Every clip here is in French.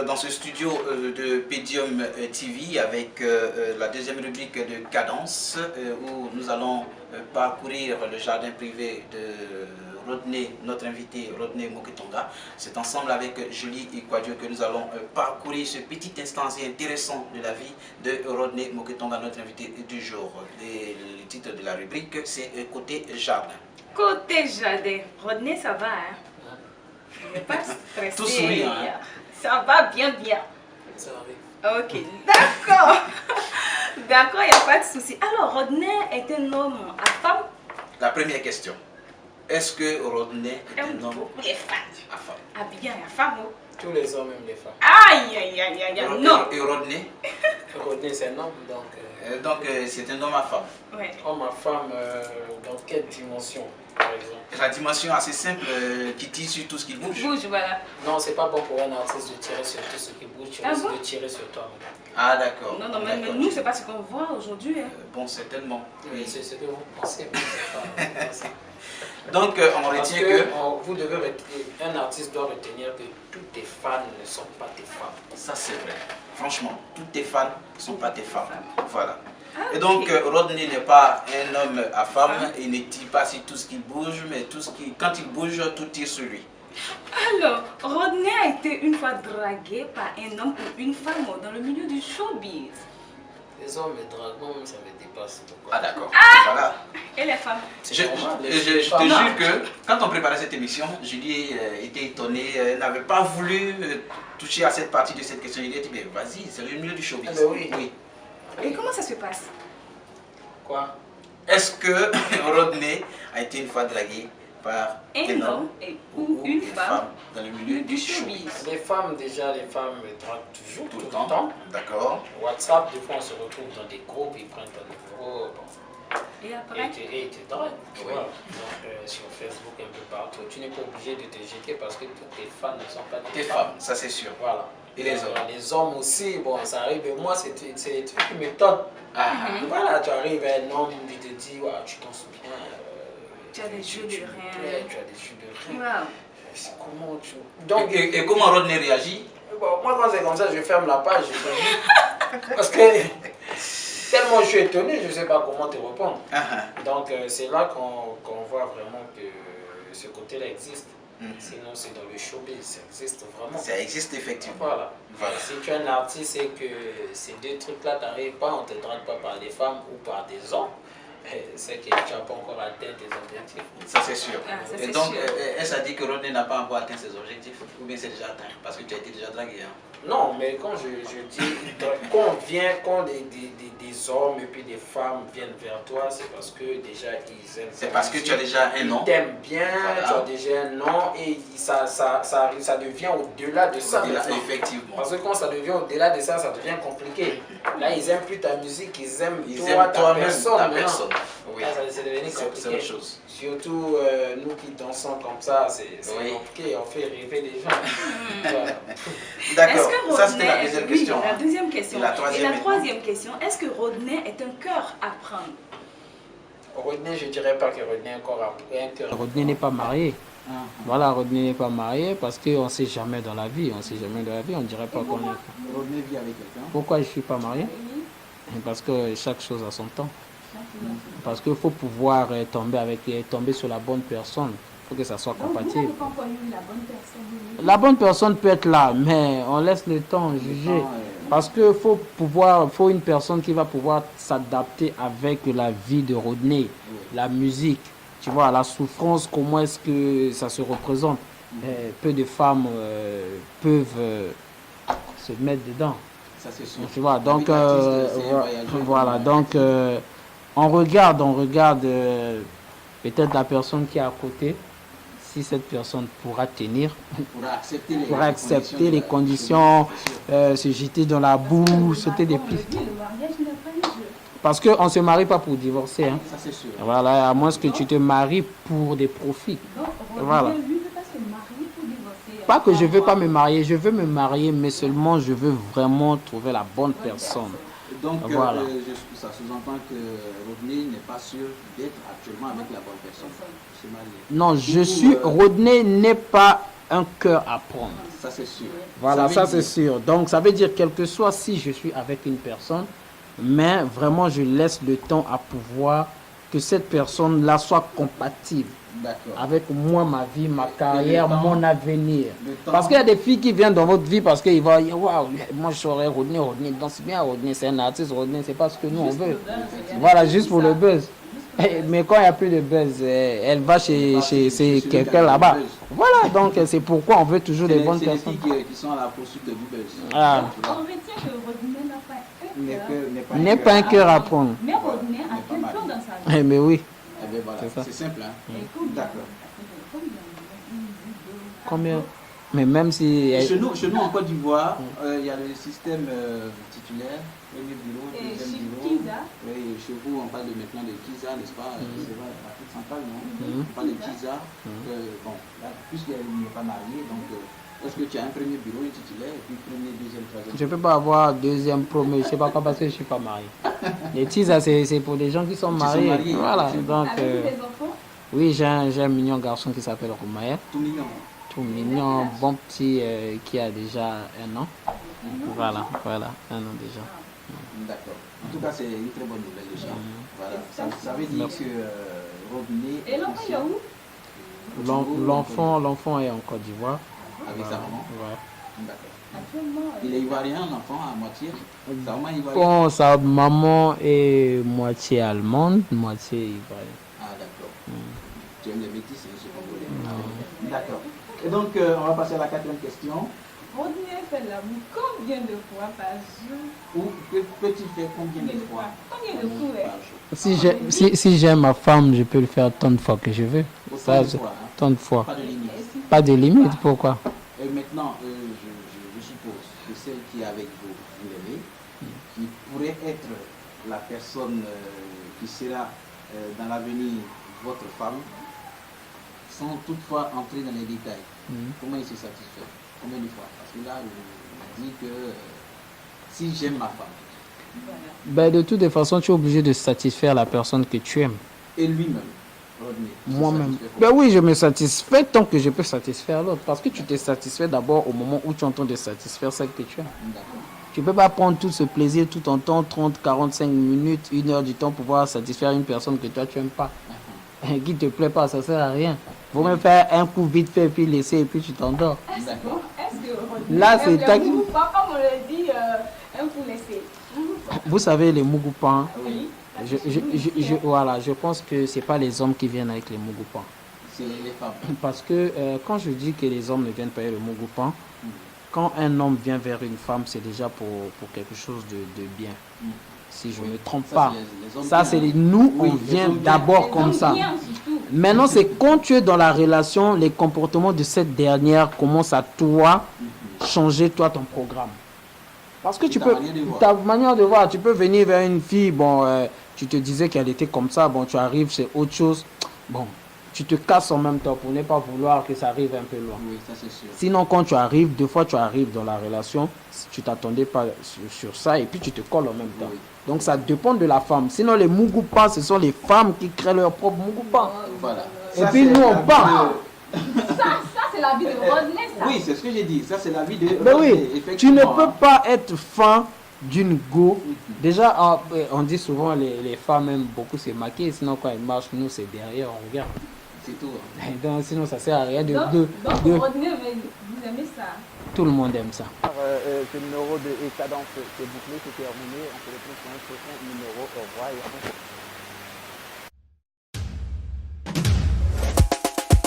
dans ce studio de Podium TV avec la deuxième rubrique de Cadence où nous allons parcourir le jardin privé de Rodney, notre invité Rodney Moketonga. C'est ensemble avec Julie Ikwadjo que nous allons parcourir ce petit instant si intéressant de la vie de Rodney Moketonga, notre invité du jour. Et le titre de la rubrique, c'est Côté Jardin. Côté jardin. Rodney, ça va, hein? Je ne vais pas stresser. Tout sourire, hein? Ça va bien. Ça va bien. Ok, d'accord. D'accord, il n'y a pas de souci. Alors, Rodney est un homme à femme? La première question. Est-ce que Rodney est un homme les femmes. à femme? Ah bien, il y a femme. Oh. Tous les hommes aiment les femmes. Aïe, non. Et Rodney? Rodney, c'est un homme, Donc c'est un homme à femme. Ouais. homme à femme, dans quelle dimension, par exemple? La dimension assez simple qui tire sur tout ce qui bouge. Bouge, voilà. Non, c'est pas bon pour un artiste de tirer sur tout ce qui bouge, tu Ah risques bon? de tirer sur toi. Ah d'accord. Non, mais D'accord. nous, c'est pas ce qu'on voit aujourd'hui. Hein. Bon, certainement. Oui, Oui. c'est ce que vous pensez, mais c'est pas ça. Donc on Parce retient que que... vous devez un artiste doit retenir que tous tes fans ne sont pas tes femmes. Ça c'est vrai. Franchement, tous tes fans ne sont pas tes femmes. Voilà. Ah, Et donc ok. Rodney n'est pas un homme à femme, il ne tire pas sur tout ce qui bouge, mais tout ce qui, quand il bouge, tout tire sur lui. Alors, Rodney a été une fois dragué par un homme ou une femme dans le milieu du showbiz. Les hommes et dragons, ça me dépasse. Pourquoi? Ah d'accord. Voilà. Et les femmes? Je C'est normal, te les jure femmes- que quand on préparait cette émission, Julie était étonnée, elle n'avait pas voulu toucher à cette partie de cette question. Il a dit, mais vas-y, c'est le milieu du showbiz. Ah ben oui. Et comment ça se passe? Quoi? Est-ce que Rodney a été une fois dragué par Un homme ou une femme dans le milieu du showbiz? Les femmes, déjà, les femmes draguent toujours, Tout le temps. D'accord. WhatsApp, des fois, on se retrouve dans des groupes, ils prennent ton numéro, bon, Et après? et ils te draguent, tu Oui. vois. Donc, sur Facebook, un peu partout, tu n'es pas obligé de te jeter parce que toutes tes fans ne sont pas Tes femmes, ça c'est sûr. Voilà. Et les hommes? Les hommes aussi, bon, ça arrive. Et moi, c'est des trucs qui me tentent. Ah, Voilà, tu arrives à un homme, il te dit, ouais, tu t'en souviens. Tu as des jeux de me rien. plais, tu as des jeux de rien. Wow. C'est comment tu. Donc, et comment Rodney réagit? bon, moi, quand c'est comme ça, je ferme la page. Parce que tellement je suis étonné, je ne sais pas comment te répondre. Donc, c'est là qu'on voit vraiment que ce côté-là existe. Sinon, c'est dans le showbiz, ça existe vraiment. Ça existe effectivement. Voilà. Voilà. Si tu es un artiste et que ces deux trucs-là t'arrivent pas, on ne te drague pas par des femmes ou par des hommes, c'est que tu n'as pas encore atteint tes objectifs. Ça c'est sûr. Ah, ça, Et c'est donc, sûr. est-ce a dit que Rodney n'a pas encore atteint ses objectifs? Ou bien c'est déjà atteint? Parce que tu as été déjà dragué. Hein? Non, mais quand je dis, quand des hommes et puis des femmes viennent vers toi, c'est parce que déjà ils aiment. C'est parce que tu as déjà un nom. Ils t'aiment bien, Voilà. tu as déjà un nom et ça devient au-delà de ça. Au-delà, maintenant. effectivement. Parce que quand ça devient au-delà de ça, ça devient compliqué. Là, ils aiment plus ta musique, ils aiment Ils toi, aiment ta toi-même, personne. ta maintenant. personne. Oui. Là, c'est devenu C'est compliqué. autre chose. Surtout nous qui dansons comme ça, c'est Oui. compliqué, on fait rêver les gens. Voilà. D'accord. Est-ce que Ça c'était la Rodney- deuxième oui, question. la hein. deuxième question. Et la troisième maintenant. troisième question, est-ce que Rodney est un cœur à prendre? Rodney, je dirais pas que Rodney est encore un cœur. Rodney n'est pas marié. Voilà, Rodney n'est pas marié parce qu'on ne sait jamais dans la vie. On ne sait jamais dans la vie, on ne dirait pas qu'on est. Rodney vit avec quelqu'un. Pourquoi je ne suis pas marié? Parce que chaque chose a son temps. Parce qu'il faut pouvoir tomber sur la bonne personne. Il faut que ça soit compatible. pas encore eu la bonne personne. La bonne personne peut être là, mais on laisse le temps juger. Parce qu'il faut une personne qui va pouvoir s'adapter avec la vie de Rodney, la musique, tu vois, la souffrance, comment est-ce que ça se représente. Peu de femmes peuvent se mettre dedans. Ça c'est sûr. Tu vois, donc, Avec l'artiste, c'est un voyageur. voilà, donc on regarde peut-être la personne qui est à côté, si cette personne pourra tenir, pourra accepter les conditions, se jeter dans la boue, sauter des pistes. Le mariage n'est pas un jeu. Parce qu'on ne se marie pas pour divorcer. Hein. Ça c'est sûr. Voilà, à moins que tu te maries pour des profits. Donc, Voilà. Rodney, lui, ne veut pas se marier pour divorcer. Pas que je ne veux pas me marier, je veux me marier, mais seulement je veux vraiment trouver la bonne personne. Donc, Voilà. ça sous-entend que Rodney n'est pas sûr d'être actuellement avec la bonne personne. Se marier. Non, Rodney n'est pas un cœur à prendre. Ça c'est sûr. Voilà, ça c'est dire- sûr. Donc ça veut dire, quel que soit si je suis avec une personne, mais vraiment je laisse le temps à pouvoir que cette personne-là soit compatible D'accord. avec moi, ma vie, ma carrière, temps- mon avenir. le temps- Parce qu'il y a des filles qui viennent dans votre vie parce qu'ils vont dire, waouh, moi je saurais Rodney, danse bien, Rodney, c'est un artiste, Rodney, c'est pas ce que nous on veut. Voilà, juste pour le buzz. Mais quand il n'y a plus de buzz, elle va chez quelqu'un là-bas. Voilà, donc c'est pourquoi on veut toujours des bonnes C'est les personnes. filles qui sont à la poursuite du buzz. Ah. Tu vois. On retient que Rodney n'a pas un cœur. N'est pas un cœur à prendre. Mais Rodney a pas mal. quelqu'un dans sa vie. Mais oui. Eh bien, voilà, C'est ça. c'est simple. Hein. Et combien- D'accord. Combien? Mais même si. Chez nous, en Côte d'Ivoire, il y a le système titulaire, premier bureau, Et deuxième chez bureau. Kiza. Oui, chez vous, on parle maintenant de Kiza, n'est-ce pas? C'est vrai, l'Afrique centrale, non? On parle de Kiza. Bon, là, puisqu'il n'est pas marié, donc est-ce que tu as un premier bureau, un titulaire, et puis premier, deuxième, troisième? Je ne peux pas avoir deuxième, premier, je ne sais pas quoi parce que je ne suis pas marié. Les teasers, c'est pour les gens qui sont mariés. mariés. Voilà, donc. Avec des enfants. Oui, j'ai un mignon garçon qui s'appelle Romaël. Tout mignon. Tout mignon, bon petit qui a déjà 1 an. Voilà, 1 an déjà. D'accord. En tout cas, c'est une très bonne nouvelle déjà. Voilà. Ça veut dire que Rodney. Et l'enfant, il est où? L'enfant est en Côte d'Ivoire. Avec sa maman. Ouais. D'accord. Actuellement, Il est ivoirien, l'enfant, à moitié. Sa maman est ivoirienne. Bon, sa maman est moitié allemande, moitié ivoirienne. Ah, d'accord. Tu aimes les métis, hein, je comprends. D'accord. Et donc, on va passer à la 4e question. Rodney fait l'amour combien de fois par jour? Ou peut-il faire combien de fois Combien de coups par jour? Si j'aime ma femme, je peux le faire tant de fois que je veux. Autant de Ça, fois, hein. tant de fois. Pas de limite. Pas de limite, pourquoi? Et maintenant, je suppose que celle qui est avec vous, vous l'aimez, qui pourrait être la personne qui sera dans l'avenir votre femme, sans toutefois entrer dans les détails. Comment il se satisfait? Combien de fois? Parce que là, il dit que si j'aime ma femme, Ben, de toutes les façons, tu es obligé de satisfaire la personne que tu aimes. et lui-même, Rodney, il se Moi-même. satisfait comment? Ben oui, je me satisfais tant que je peux satisfaire l'autre. Parce que tu te satisfais d'abord au moment où tu entends de satisfaire celle que tu aimes. D'accord. Tu ne peux pas prendre tout ce plaisir tout en temps, 30, 45 minutes, 1 heure du temps pour pouvoir satisfaire une personne que toi tu n'aimes pas. Qui ne te plaît pas, ça ne sert à rien. Vaut même faire un coup vite fait, puis laisser, et puis tu t'endors. D'accord. Est-ce que Rodney Là, c'est aime ta- le goût, pas comme on le dit, un coup laissé? Vous savez, les mougoupan, Oui. voilà, je pense que ce n'est pas les hommes qui viennent avec les mougoupan. C'est les femmes. Parce que quand je dis que les hommes ne viennent pas avec le mougoupan, quand un homme vient vers une femme, c'est déjà pour quelque chose de bien. Si je ne me trompe Ça, pas. c'est les hommes Ça, bien, c'est hein. nous, Oui, on les vient hommes bien. d'abord comme ça. Bien, surtout. Maintenant, c'est quand tu es dans la relation, les comportements de cette dernière commencent à toi changer toi ton programme. Parce que Et tu ta peux, manière de voir. ta manière de voir, tu peux venir vers une fille, bon, tu te disais qu'elle était comme ça, bon, tu arrives, c'est autre chose, bon, tu te casses en même temps pour ne pas vouloir que ça arrive un peu loin. Oui, ça c'est sûr. Sinon, quand tu arrives, deux fois tu arrives dans la relation, tu t'attendais pas sur ça et puis tu te colles en même temps. Oui. Donc ça dépend de la femme. Sinon, les mougoupas, ce sont les femmes qui créent leur propre mougoupas. Voilà. Et Ça, puis c'est nous, la on vie part. Ça, c'est la vie de Rodney, ça. Oui, c'est ce que j'ai dit. Ça, c'est la vie de. Ben oui, Rodney, tu ne effectivement. peux pas être fan d'une go. Déjà, on dit souvent les femmes aiment beaucoup se maquiller, sinon quand elles marchent, nous c'est derrière, on regarde. C'est tout. hein. Donc, sinon ça sert à rien Donc, Rodney, vous aimez ça? Tout le monde aime ça. Ce numéro de Cadence c'est bouclé, c'est terminé. On se retrouve sur un prochain numéro. Au revoir et à bientôt.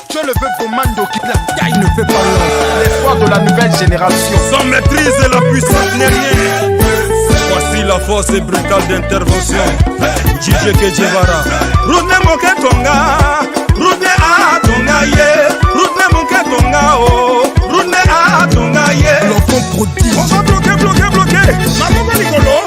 Je le veux Commando qui la taille ne fait pas long. L'espoir de la nouvelle génération. Sans maîtrise et la puissance n'est rien. Voici la force brutale d'intervention. DJ Kejevara. Rodney Moke Tonga. Rodney a Tonga ye. Rodney Moke Tonga oh. Rodney a Tonga ye. L'enfant prodige. On va bloquer. Maman Rigolo.